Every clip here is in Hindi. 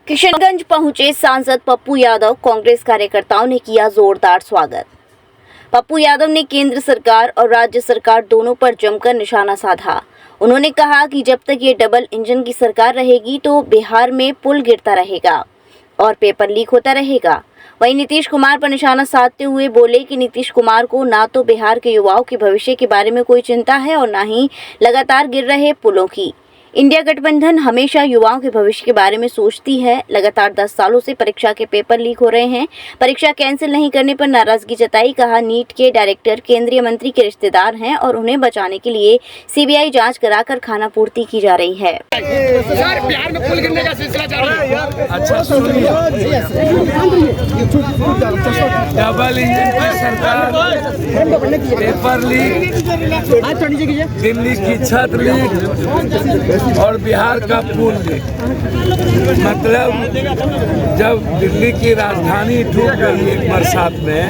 किशनगंज पहुंचे सांसद पप्पू यादव, कांग्रेस कार्यकर्ताओं ने किया जोरदार स्वागत। पप्पू यादव ने केंद्र सरकार और राज्य सरकार दोनों पर जमकर निशाना साधा। उन्होंने कहा कि जब तक ये डबल इंजन की सरकार रहेगी तो बिहार में पुल गिरता रहेगा और पेपर लीक होता रहेगा। वहीं नीतीश कुमार पर निशाना साधते हुए बोले कि नीतीश कुमार को ना तो बिहार के युवाओं के भविष्य के बारे में कोई चिंता है और ना ही लगातार गिर रहे पुलों की। इंडिया गठबंधन हमेशा युवाओं के भविष्य के बारे में सोचती है। लगातार 10 सालों से परीक्षा के पेपर लीक हो रहे हैं। परीक्षा कैंसिल नहीं करने पर नाराजगी जताई। कहा नीट के डायरेक्टर केंद्रीय मंत्री के रिश्तेदार हैं और उन्हें बचाने के लिए सीबीआई जांच कराकर खाना पूर्ति की जा रही है। बिहार में पुल गिरने का सिलसिला चालू है। अच्छा सुनिए, डबल इंजन की सरकार, पेपर लीक, दिल्ली की छत लीक और बिहार का पुल लीक। मतलब जब दिल्ली की राजधानी डूब गई एक बरसात में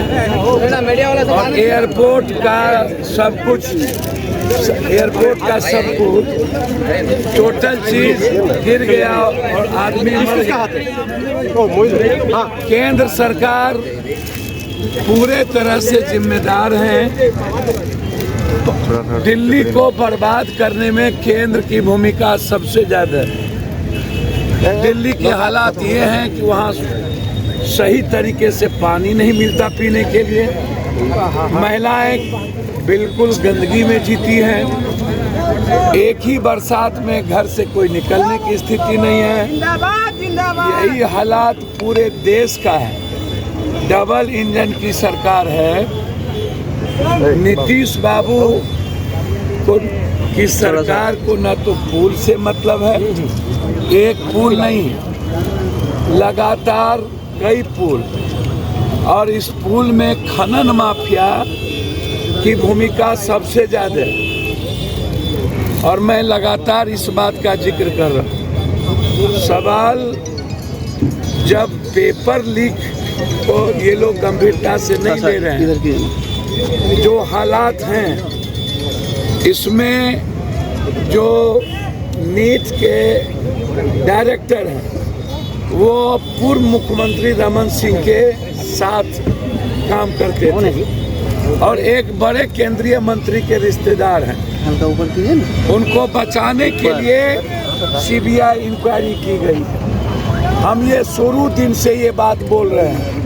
और एयरपोर्ट का सब कुछ टोटल चीज गिर गया और आदमी मर गया। केंद्र सरकार पूरे तरह से जिम्मेदार है। दिल्ली को बर्बाद करने में केंद्र की भूमिका सबसे ज्यादा है। दिल्ली के हालात ये हैं कि वहाँ सही तरीके से पानी नहीं मिलता पीने के लिए। महिलाएं बिल्कुल गंदगी में जीती हैं। एक ही बरसात में घर से कोई निकलने की स्थिति नहीं है। यही हालात पूरे देश का है। डबल इंजन की सरकार है। नीतीश बाबू की सरकार को न तो पुल से मतलब है, एक पुल नहीं, लगातार कई पुल, और इस पुल में खनन माफिया की भूमिका सबसे ज्यादा है। और मैं लगातार इस बात का जिक्र कर रहा हूँ। सवाल जब पेपर लीक को ये लोग गंभीरता से नहीं ले रहे हैं, जो हालात हैं इसमें जो नीट के डायरेक्टर हैं वो पूर्व मुख्यमंत्री रमन सिंह के साथ काम करते थे और एक बड़े केंद्रीय मंत्री के रिश्तेदार हैं। उनको बचाने के लिए सीबीआई इंक्वायरी की गई है। हम ये शुरू दिन से ये बात बोल रहे हैं।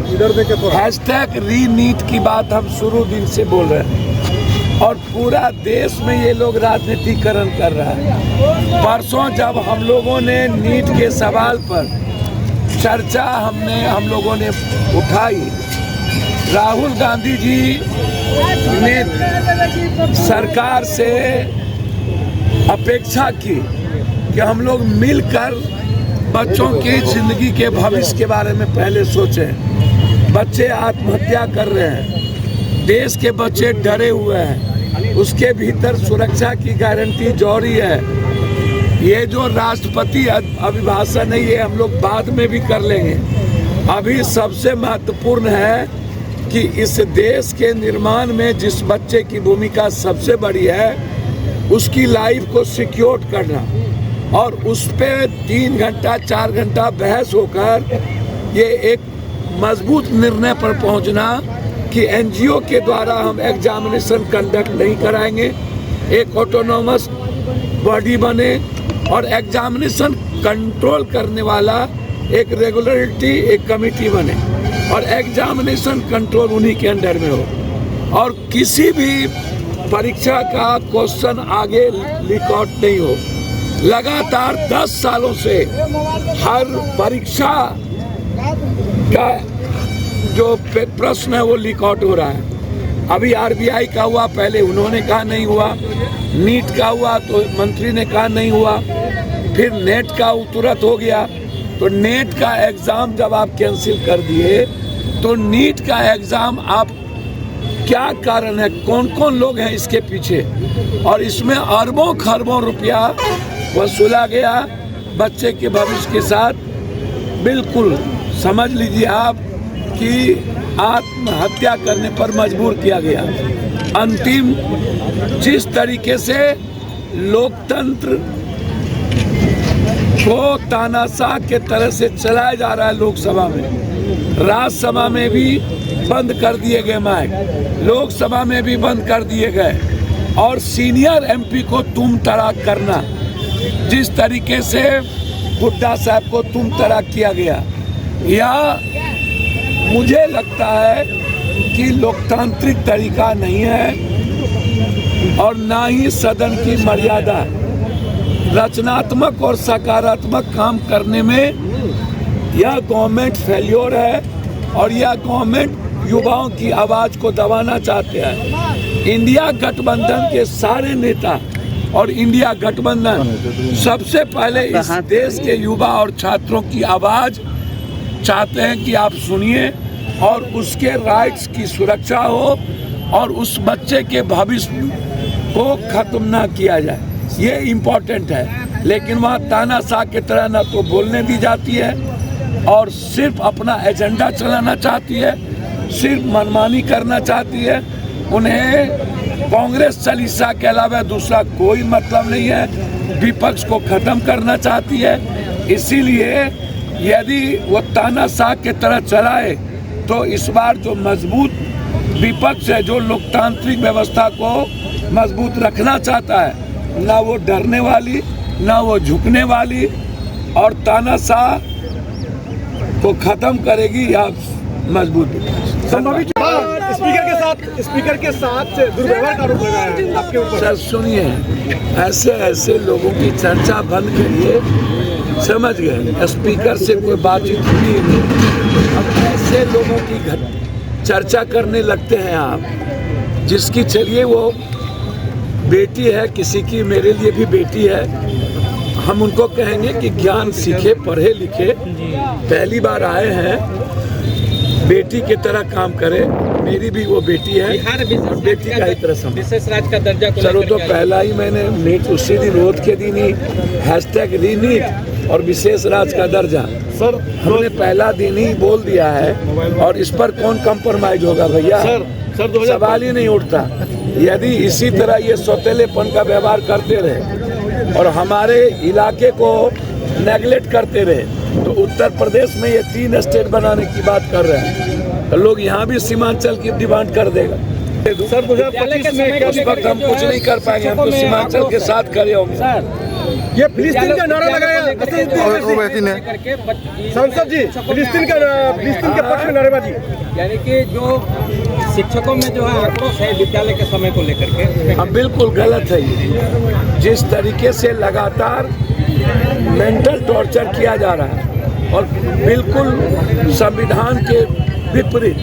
हैशटैग री नीट की बात हम शुरू दिन से बोल रहे हैं और पूरा देश में ये लोग राजनीतिकरण कर रहा है। परसों जब हम लोगों ने नीट के सवाल पर चर्चा हम लोगों ने उठाई, राहुल गांधी जी ने सरकार से अपेक्षा की कि हम लोग मिलकर बच्चों की जिंदगी के भविष्य के बारे में पहले सोचें। बच्चे आत्महत्या कर रहे हैं, देश के बच्चे डरे हुए हैं, उसके भीतर सुरक्षा की गारंटी जरूरी है। ये जो राष्ट्रपति अभिभाषण है ये हम लोग बाद में भी कर लेंगे। अभी सबसे महत्वपूर्ण है कि इस देश के निर्माण में जिस बच्चे की भूमिका सबसे बड़ी है उसकी लाइफ को सिक्योर करना और उस पर 3 घंटा 4 घंटा बहस होकर ये एक मजबूत निर्णय पर पहुंचना कि एनजीओ के द्वारा हम एग्जामिनेशन कंडक्ट नहीं कराएंगे, एक ऑटोनोमस बॉडी बने और एग्जामिनेशन कंट्रोल करने वाला एक रेगुलरिटी एक कमेटी बने और एग्जामिनेशन कंट्रोल उन्हीं के अंडर में हो और किसी भी परीक्षा का क्वेश्चन आगे लीक आउट नहीं हो। लगातार 10 सालों से हर परीक्षा का जो प्रश्न है वो लीक आउट हो रहा है। अभी आरबीआई का हुआ, पहले उन्होंने कहा नहीं हुआ, नीट का हुआ तो मंत्री ने कहा नहीं हुआ, फिर नेट का तुरंत हो गया। तो नेट का एग्जाम जब आप कैंसिल कर दिए तो नीट का एग्जाम आप क्या कारण है, कौन कौन लोग हैं इसके पीछे, और इसमें अरबों खरबों रुपया वसूला गया बच्चे के भविष्य के साथ। बिल्कुल समझ लीजिए आप कि आत्महत्या करने पर मजबूर किया गया। अंतिम जिस तरीके से लोकतंत्र को तानाशाह के तरह से चलाया जा रहा है। लोकसभा में, राज्यसभा में भी बंद कर दिए गए माइक, लोकसभा में भी बंद कर दिए गए। और सीनियर एमपी को तुम तड़ाक करना, जिस तरीके से हुड्डा साहब को तुम तड़ाक किया गया, यह मुझे लगता है कि लोकतांत्रिक तरीका नहीं है और ना ही सदन की मर्यादा। रचनात्मक और सकारात्मक काम करने में यह गवर्नमेंट फेल्योर है और यह गवर्नमेंट युवाओं की आवाज़ को दबाना चाहते हैं। इंडिया गठबंधन के सारे नेता और इंडिया गठबंधन सबसे पहले इस देश के युवा और छात्रों की आवाज़ चाहते हैं कि आप सुनिए और उसके राइट्स की सुरक्षा हो और उस बच्चे के भविष्य को खत्म ना किया जाए, ये इम्पोर्टेंट है। लेकिन वहाँ तानाशाह की तरह ना तो बोलने दी जाती है और सिर्फ अपना एजेंडा चलाना चाहती है, सिर्फ मनमानी करना चाहती है। उन्हें कांग्रेस चालीसा के अलावा दूसरा कोई मतलब नहीं है, विपक्ष को ख़त्म करना चाहती है। इसीलिए यदि वो तानाशाह की तरह चलाए तो इस बार जो मजबूत विपक्ष है, जो लोकतांत्रिक व्यवस्था को मजबूत रखना चाहता है, ना वो डरने वाली, ना वो झुकने वाली और तानाशाह को खत्म करेगी या मजबूत विपक्ष। स्पीकर के साथ दुर्व्यवहार का आरोप लगा है आपके ऊपर। सर सुनिए, ऐसे ऐसे लोगों की चर्चा बंद करिए, समझ गए? स्पीकर से कोई बातचीत हुई नहीं। अब ऐसे लोगों की चर्चा करने लगते हैं आप, जिसकी चलिए वो बेटी है किसी की, मेरे लिए भी बेटी है, हम उनको कहेंगे कि ज्ञान सीखे, पढ़े लिखे, पहली बार आए हैं, बेटी की तरह काम करे। मेरी भी वो बेटी है, बेटी का ही तरह समझ। विशेष राज्य का दर्जा को चलो तो पहला ही मैंने नीट उसी दिन वोट के दिन ही #रीनीट और विशेष राज्य का दर्जा सर हमने पहला दिन ही बोल दिया है और इस पर कौन कंप्रोमाइज होगा भैया? सर सवाल ही नहीं उठता। यदि इसी तरह ये सौतेलेपन का व्यवहार करते रहे और हमारे इलाके को नेगलेक्ट करते रहे तो उत्तर प्रदेश में ये 3 स्टेट बनाने की बात कर रहे हैं, तो लोग यहाँ भी सीमांचल की डिमांड कर देगा। सर 2025 में उस वक्त हम कुछ नहीं कर पाएंगे, हम तो सीमांचल के साथ खड़े होंगे। ये फिलिस्तीन का नारा लगाया सांसद जी, फिलिस्तीन के पक्ष में नारेबाजी, यानी कि जो शिक्षकों में जो है आक्रोश है विद्यालय के समय को लेकर के, अब बिल्कुल गलत है ये। जिस तरीके से लगातार मेंटल टॉर्चर किया जा रहा है और बिल्कुल संविधान के विपरीत,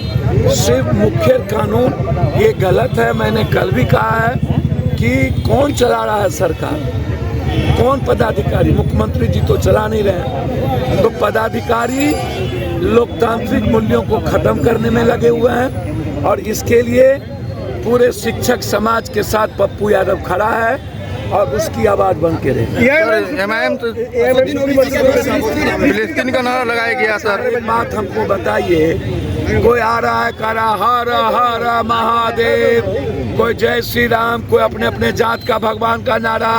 सिर्फ मुख्य कानून, ये गलत है। मैंने कल भी कहा है कि कौन चला रहा है सरकार, कौन पदाधिकारी? मुख्यमंत्री जी तो चला नहीं रहे, तो पदाधिकारी लोकतांत्रिक मूल्यों को खत्म करने में लगे हुए हैं और इसके लिए पूरे शिक्षक समाज के साथ पप्पू यादव खड़ा है और उसकी आवाज बन के रहे। एमआईएम तो फिलिस्तीन का नारा लगाया गया सर। एक बात हमको बताइए, कोई आ रहा है कह रहा हर हर महादेव, कोई जय श्री राम, कोई अपने अपने जात का भगवान का नारा,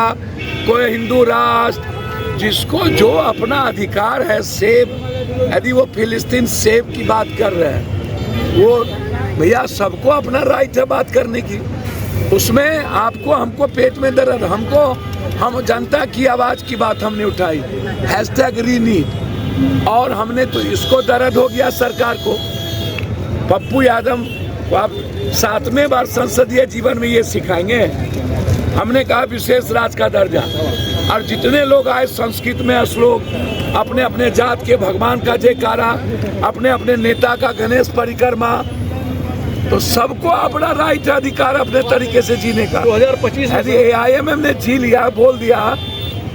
कोई हिंदू राष्ट्र, जिसको जो अपना अधिकार है सेब, यदि वो फिलिस्तीन सेब की बात कर रहे हैं, वो भैया सबको अपना राइट है बात करने की। उसमें आपको हमको पेट में दर्द, हम जनता की आवाज़ की बात हमने उठाई, #रीनीट, और हमने तो इसको दर्द हो गया सरकार को। पप्पू यादव को आप 7वें बार संसदीय जीवन में ये सिखाएंगे। हमने कहा विशेष राज्य का दर्जा, और जितने लोग आए संस्कृत में श्लोक, अपने अपने जात के भगवान का जयकारा, अपने अपने नेता का गणेश परिक्रमा, तो सबको अपना राइट अधिकार अपने तरीके से जीने का। 2025 यदि AIMM ने जी लिया, बोल दिया,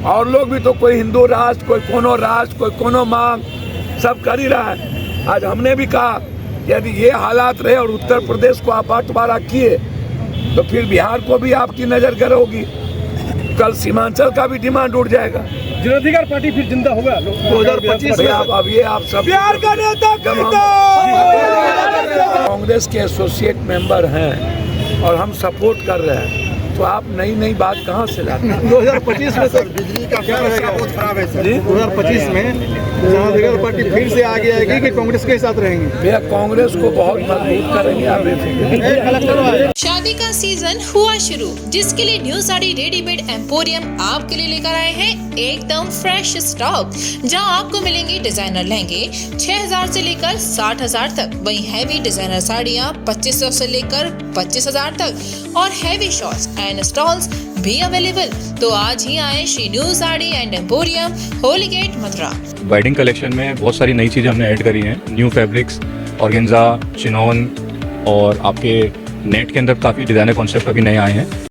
और लोग भी तो कोई हिंदू राष्ट्र, कोई कोनो राष्ट्र, कोई कोनो मांग, सब कर ही रहा है। आज हमने भी कहा यदि ये हालात रहे और उत्तर प्रदेश को आप बंटवारा किए तो फिर बिहार को भी आपकी नजर गड़ोगी, कल सीमांचल का भी डिमांड उठ जाएगा। जनाधिकार पार्टी फिर जिंदा होगा 2025 में। अब ये आप सब बिहार का नेता कांग्रेस के एसोसिएट मेंबर हैं और हम सपोर्ट कर रहे हैं तो आप नई नई बात कहाँ से लाते हैं? 2025 में सर बिजली का क्या रहेगा? बहुत खराब है सर। 2025 में जनता दल पार्टी फिर से आगे आएगी कि कांग्रेस के साथ रहेंगे? भैया कांग्रेस को बहुत मजबूत करेंगे आप बेफिक्र। शादी का सीजन हुआ शुरू, जिसके लिए न्यू साड़ी रेडीमेड एम्पोरियम आपके लिए लेकर आए हैं एकदम फ्रेश स्टॉक, जहां आपको मिलेंगे डिजाइनर लहंगे 6000 से लेकर 60000 तक, वहीं हैवी डिजाइनर साड़ियां 2500 से लेकर 25000 तक और हैवी शॉर्ट्स एंड स्टॉल्स भी अवेलेबल। तो आज ही आए Shri new sari and emporium, Holi gate, Mathura. Wedding collection में बहुत सारी नई चीज़ें हमने ऐड करी हैं, न्यू फैब्रिक्स, ऑर्गेन्जा, चिनॉन और आपके नेट के अंदर काफ़ी डिज़ाइनर कॉन्सेप्ट अभी नए आए हैं।